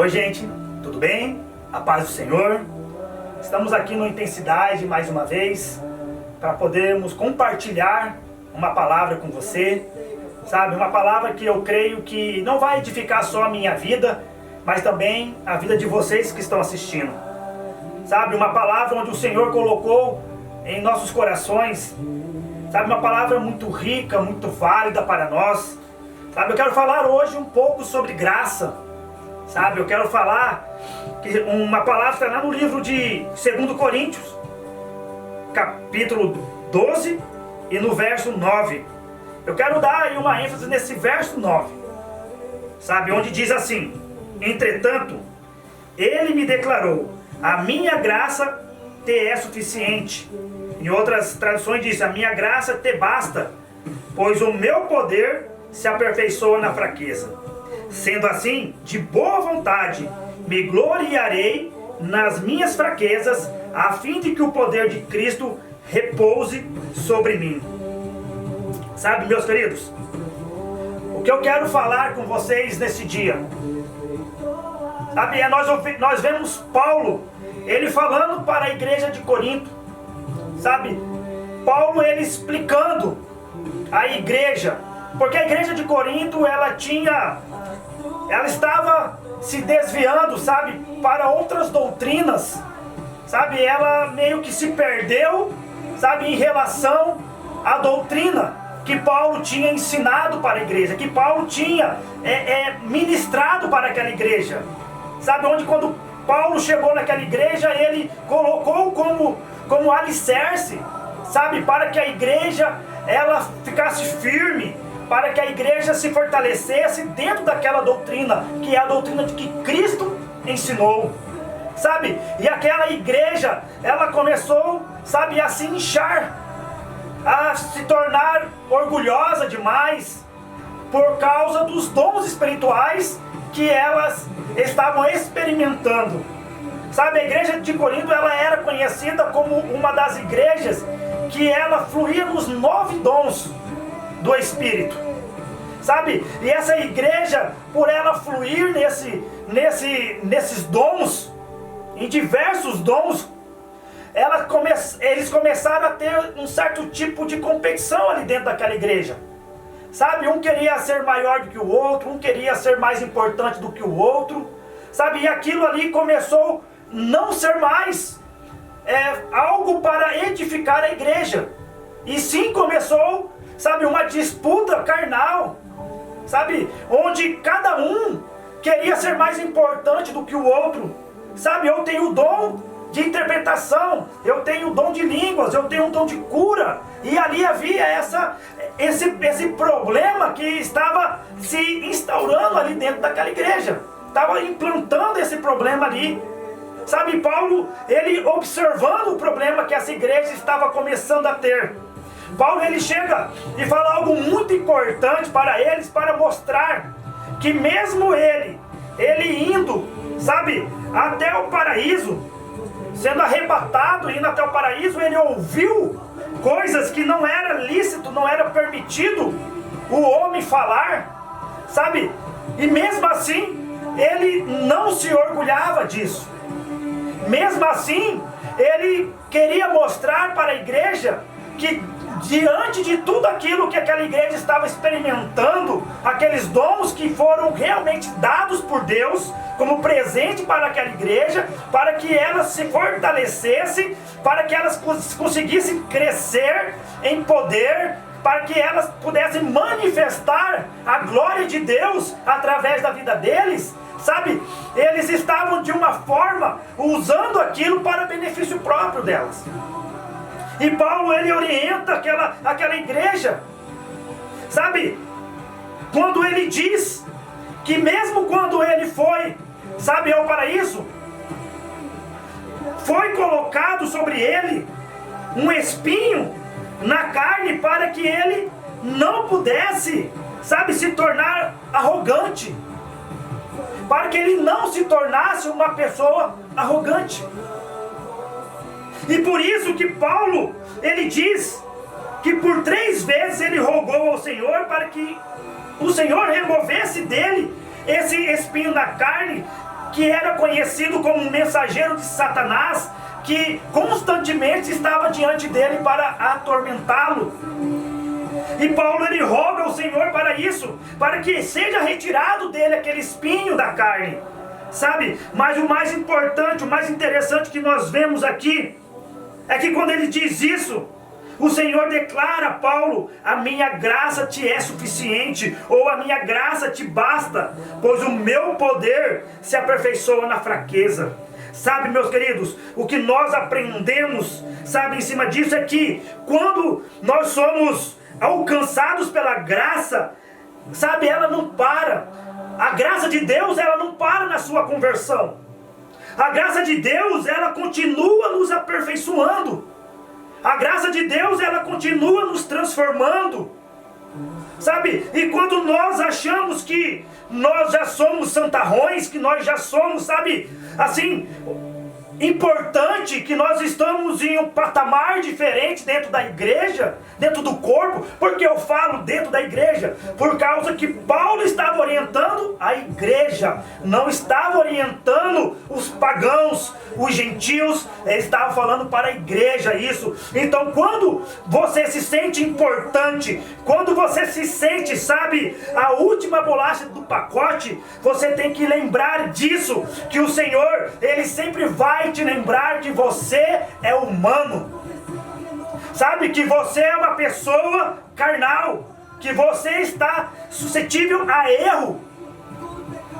Oi gente, tudo bem? A paz do Senhor. Estamos aqui no Intensidade mais uma vez para podermos compartilhar uma palavra com você, sabe? Uma palavra que eu creio que não vai edificar só a minha vida, mas também a vida de vocês que estão assistindo, sabe? Uma palavra onde o Senhor colocou em nossos corações, sabe? Uma palavra muito rica, muito válida para nós, sabe? Eu quero falar hoje um pouco sobre graça, sabe? Eu quero falar que uma palavra está lá no livro de 2 Coríntios, capítulo 12 e no verso 9. Eu quero dar aí uma ênfase nesse verso 9, sabe? Onde diz assim: entretanto, ele me declarou, a minha graça te é suficiente. Em outras traduções diz, a minha graça te basta, pois o meu poder se aperfeiçoa na fraqueza. Sendo assim, de boa vontade, me gloriarei nas minhas fraquezas, a fim de que o poder de Cristo repouse sobre mim. Sabe, meus queridos, o que eu quero falar com vocês nesse dia, sabe, nós vemos Paulo, ele falando para a igreja de Corinto, sabe, Paulo ele explicando a igreja, porque a igreja de Corinto ela estava se desviando, sabe, para outras doutrinas, sabe, ela meio que se perdeu, sabe, em relação à doutrina que Paulo tinha ensinado para a igreja, que Paulo tinha ministrado para aquela igreja, sabe, onde quando Paulo chegou naquela igreja, ele colocou como alicerce, sabe, para que a igreja ela ficasse firme, para que a igreja se fortalecesse dentro daquela doutrina, que é a doutrina de que Cristo ensinou, sabe, e aquela igreja, ela começou, sabe, a se inchar, a se tornar orgulhosa demais, por causa dos dons espirituais que elas estavam experimentando, sabe, a igreja de Corinto, ela era conhecida como uma das igrejas que ela fluía nos 9 dons do Espírito, sabe, e essa igreja, por ela fluir nesses dons, em diversos dons, eles começaram a ter um certo tipo de competição ali dentro daquela igreja, sabe, um queria ser maior do que o outro, um queria ser mais importante do que o outro, sabe, e aquilo ali começou a não ser mais algo para edificar a igreja, e sim começou, sabe, uma disputa carnal, sabe, onde cada um queria ser mais importante do que o outro, sabe, eu tenho o dom de interpretação, eu tenho o dom de línguas, eu tenho o dom de cura, e ali havia esse problema que estava se instaurando ali dentro daquela igreja, estava implantando esse problema ali, sabe, Paulo, ele observando o problema que essa igreja estava começando a ter, Paulo ele chega e fala algo muito importante para eles, para mostrar que mesmo ele indo, sabe, até o paraíso, sendo arrebatado, indo até o paraíso, ele ouviu coisas que não era lícito, não era permitido o homem falar, sabe, e mesmo assim, ele não se orgulhava disso, mesmo assim, ele queria mostrar para a igreja que diante de tudo aquilo que aquela igreja estava experimentando, aqueles dons que foram realmente dados por Deus como presente para aquela igreja, para que elas se fortalecessem, para que elas conseguissem crescer em poder, para que elas pudessem manifestar a glória de Deus através da vida deles, sabe, eles estavam de uma forma usando aquilo para benefício próprio delas. E Paulo ele orienta aquela igreja, sabe, quando ele diz que mesmo quando ele foi, sabe, ao paraíso, foi colocado sobre ele um espinho na carne para que ele não pudesse, sabe, se tornar arrogante, para que ele não se tornasse uma pessoa arrogante. E por isso que Paulo, ele diz que por 3 vezes ele rogou ao Senhor para que o Senhor removesse dele esse espinho na carne, que era conhecido como um mensageiro de Satanás, que constantemente estava diante dele para atormentá-lo. E Paulo, ele roga ao Senhor para isso, para que seja retirado dele aquele espinho da carne, sabe? Mas o mais importante, o mais interessante que nós vemos aqui, é que quando ele diz isso, o Senhor declara a Paulo: a minha graça te é suficiente, ou a minha graça te basta, pois o meu poder se aperfeiçoa na fraqueza. Sabe, meus queridos, o que nós aprendemos, sabe, em cima disso é que quando nós somos alcançados pela graça, sabe, ela não para. A graça de Deus, ela não para na sua conversão. A graça de Deus, ela continua nos aperfeiçoando. A graça de Deus, ela continua nos transformando. Sabe, e quando nós achamos que nós já somos santarrões, que nós já somos, sabe, assim, importante, que nós estamos em um patamar diferente dentro da igreja, dentro do corpo. Porque eu falo dentro da igreja? Por causa que Paulo estava orientando a igreja, não estava orientando os pagãos, os gentios, ele estava falando para a igreja isso. Então, quando você se sente importante, quando você se sente, sabe, a última bolacha do pacote, você tem que lembrar disso, que o Senhor, ele sempre vai te lembrar que você é humano, sabe, que você é uma pessoa carnal, que você está suscetível a erro,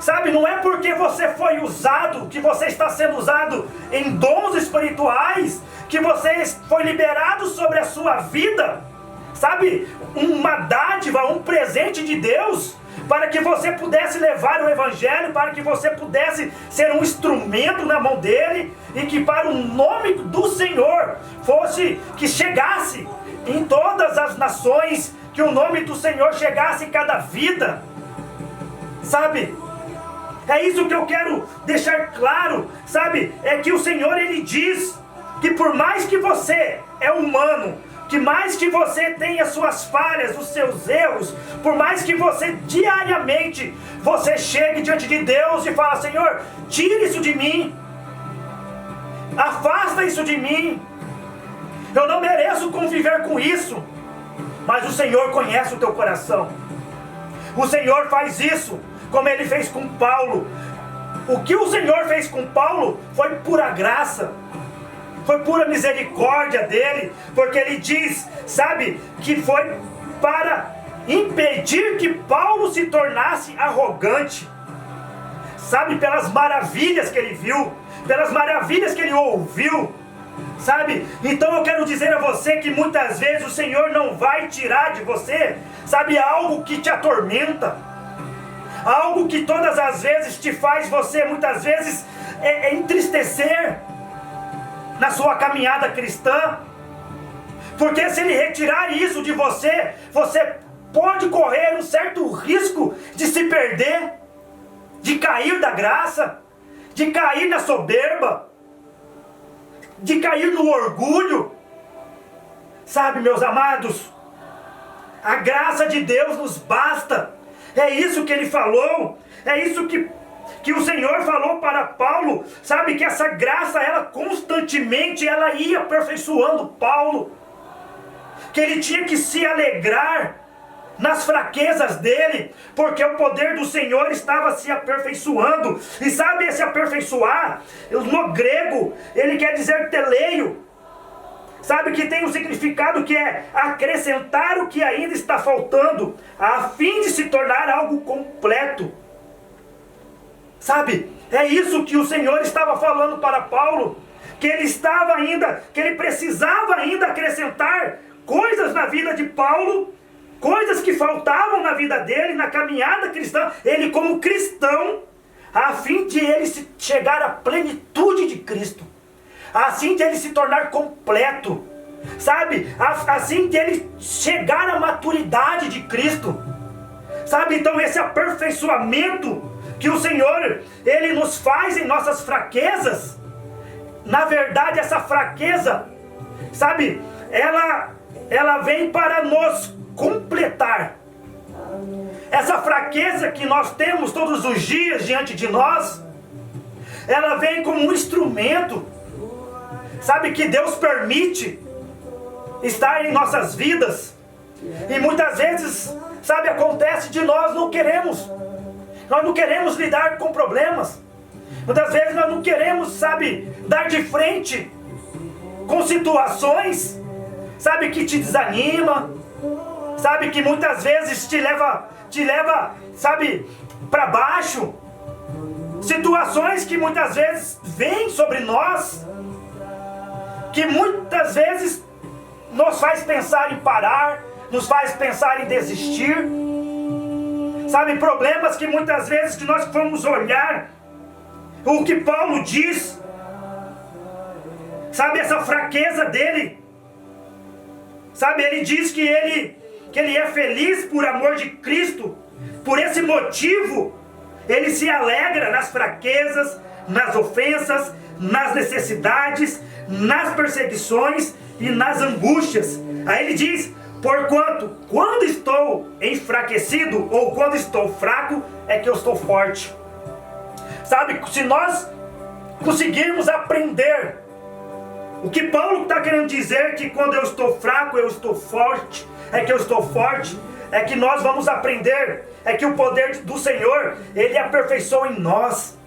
sabe, não é porque você foi usado, que você está sendo usado em dons espirituais, que você foi liberado sobre a sua vida, sabe, uma dádiva, um presente de Deus, para que você pudesse levar o Evangelho, para que você pudesse ser um instrumento na mão dele, e que para o nome do Senhor fosse, que chegasse em todas as nações, que o nome do Senhor chegasse em cada vida, sabe? É isso que eu quero deixar claro, sabe? É que o Senhor, ele diz que por mais que você é humano, que mais que você tenha suas falhas, os seus erros, por mais que você diariamente, você chegue diante de Deus e fala: Senhor, tira isso de mim, afasta isso de mim, eu não mereço conviver com isso. Mas o Senhor conhece o teu coração. O Senhor faz isso, como ele fez com Paulo. O que o Senhor fez com Paulo foi pura graça, foi pura misericórdia dele, porque ele diz, sabe, que foi para impedir que Paulo se tornasse arrogante, sabe, pelas maravilhas que ele viu, pelas maravilhas que ele ouviu, sabe. Então eu quero dizer a você que muitas vezes o Senhor não vai tirar de você, sabe, algo que te atormenta, algo que todas as vezes te faz você muitas vezes entristecer na sua caminhada cristã, porque se ele retirar isso de você, você pode correr um certo risco de se perder, de cair da graça, de cair na soberba, de cair no orgulho, sabe, meus amados, a graça de Deus nos basta. É isso que ele falou, é isso que o Senhor falou para Paulo, sabe, que essa graça, ela constantemente, ela ia aperfeiçoando Paulo, que ele tinha que se alegrar nas fraquezas dele, porque o poder do Senhor estava se aperfeiçoando. E sabe, esse aperfeiçoar, no grego, ele quer dizer teleio, sabe, que tem um significado que é acrescentar o que ainda está faltando, a fim de se tornar algo completo. Sabe, é isso que o Senhor estava falando para Paulo, que ele estava ainda, que ele precisava ainda acrescentar coisas na vida de Paulo, coisas que faltavam na vida dele, na caminhada cristã, ele como cristão, a fim de ele chegar à plenitude de Cristo, assim de ele se tornar completo, sabe, assim de ele chegar à maturidade de Cristo, sabe. Então esse aperfeiçoamento que o Senhor, ele nos faz em nossas fraquezas, na verdade essa fraqueza, sabe, ela vem para nos completar. Essa fraqueza que nós temos todos os dias diante de nós, ela vem como um instrumento, sabe, que Deus permite estar em nossas vidas. E muitas vezes, sabe, acontece de nós não queremos lidar com problemas. Muitas vezes nós não queremos, sabe, dar de frente com situações, sabe, que te desanima, sabe, que muitas vezes te leva, sabe, para baixo. Situações que muitas vezes vêm sobre nós, que muitas vezes nos faz pensar em parar, nos faz pensar em desistir. Sabe, problemas que muitas vezes que nós vamos olhar o que Paulo diz, sabe, essa fraqueza dele, sabe, ele diz que ele é feliz por amor de Cristo. Por esse motivo ele se alegra nas fraquezas, nas ofensas, nas necessidades, nas perseguições e nas angústias. Aí ele diz: porquanto, quando estou enfraquecido ou quando estou fraco, é que eu estou forte. Sabe, se nós conseguirmos aprender o que Paulo está querendo dizer, que quando eu estou fraco, eu estou forte, é que eu estou forte, é que nós vamos aprender, é que o poder do Senhor, Ele aperfeiçoa em nós.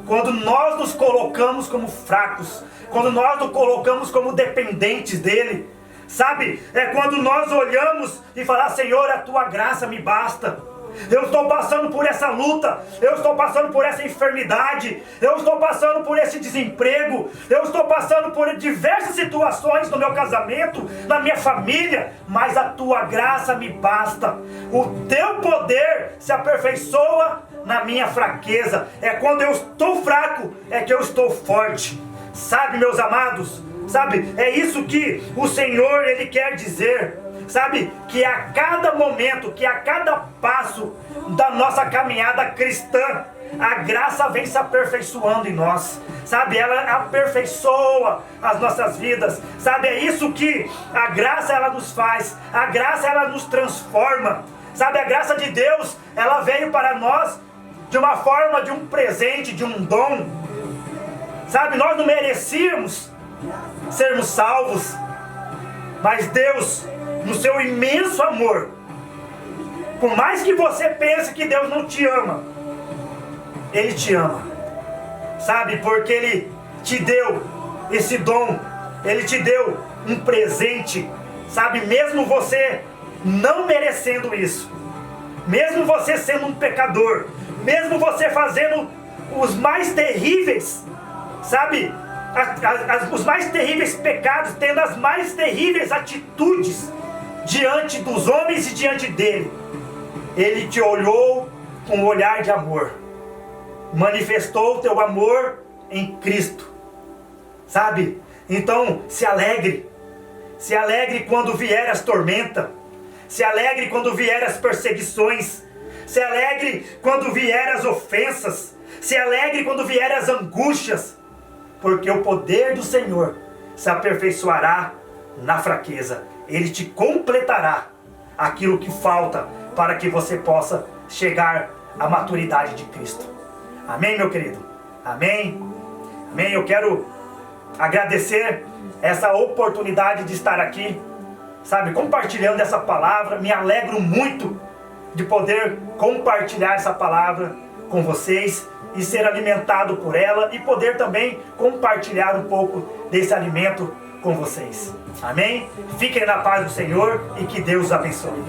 Quando nós nos colocamos como fracos, quando nós nos colocamos como dependentes dEle, sabe, é quando nós olhamos e falamos: Senhor, a Tua graça me basta. Eu estou passando por essa luta, eu estou passando por essa enfermidade, eu estou passando por esse desemprego, eu estou passando por diversas situações no meu casamento, na minha família, mas a Tua graça me basta. O Teu poder se aperfeiçoa na minha fraqueza. É quando eu estou fraco, é que eu estou forte. Sabe, meus amados, sabe, é isso que o Senhor, Ele quer dizer. Sabe, que a cada momento, que a cada passo da nossa caminhada cristã, a graça vem se aperfeiçoando em nós. Sabe, ela aperfeiçoa as nossas vidas. Sabe, é isso que a graça ela nos faz. A graça ela nos transforma. Sabe, a graça de Deus, ela veio para nós de uma forma de um presente, de um dom. Sabe, nós não merecíamos sermos salvos, mas Deus, no seu imenso amor, por mais que você pense que Deus não te ama, Ele te ama, sabe, porque Ele te deu esse dom, Ele te deu um presente, sabe, mesmo você não merecendo isso, mesmo você sendo um pecador, mesmo você fazendo os mais terríveis, sabe, os mais terríveis pecados, tendo as mais terríveis atitudes diante dos homens e diante dele, Ele te olhou com um olhar de amor, manifestou o teu amor em Cristo, sabe? Então se alegre quando vier as tormentas, se alegre quando vier as perseguições, se alegre quando vier as ofensas, se alegre quando vier as angústias, porque o poder do Senhor se aperfeiçoará na fraqueza. Ele te completará aquilo que falta para que você possa chegar à maturidade de Cristo. Amém, meu querido? Amém? Amém? Eu quero agradecer essa oportunidade de estar aqui, sabe, compartilhando essa palavra. Me alegro muito de poder compartilhar essa palavra com vocês e ser alimentado por ela e poder também compartilhar um pouco desse alimento com vocês. Amém? Fiquem na paz do Senhor e que Deus os abençoe.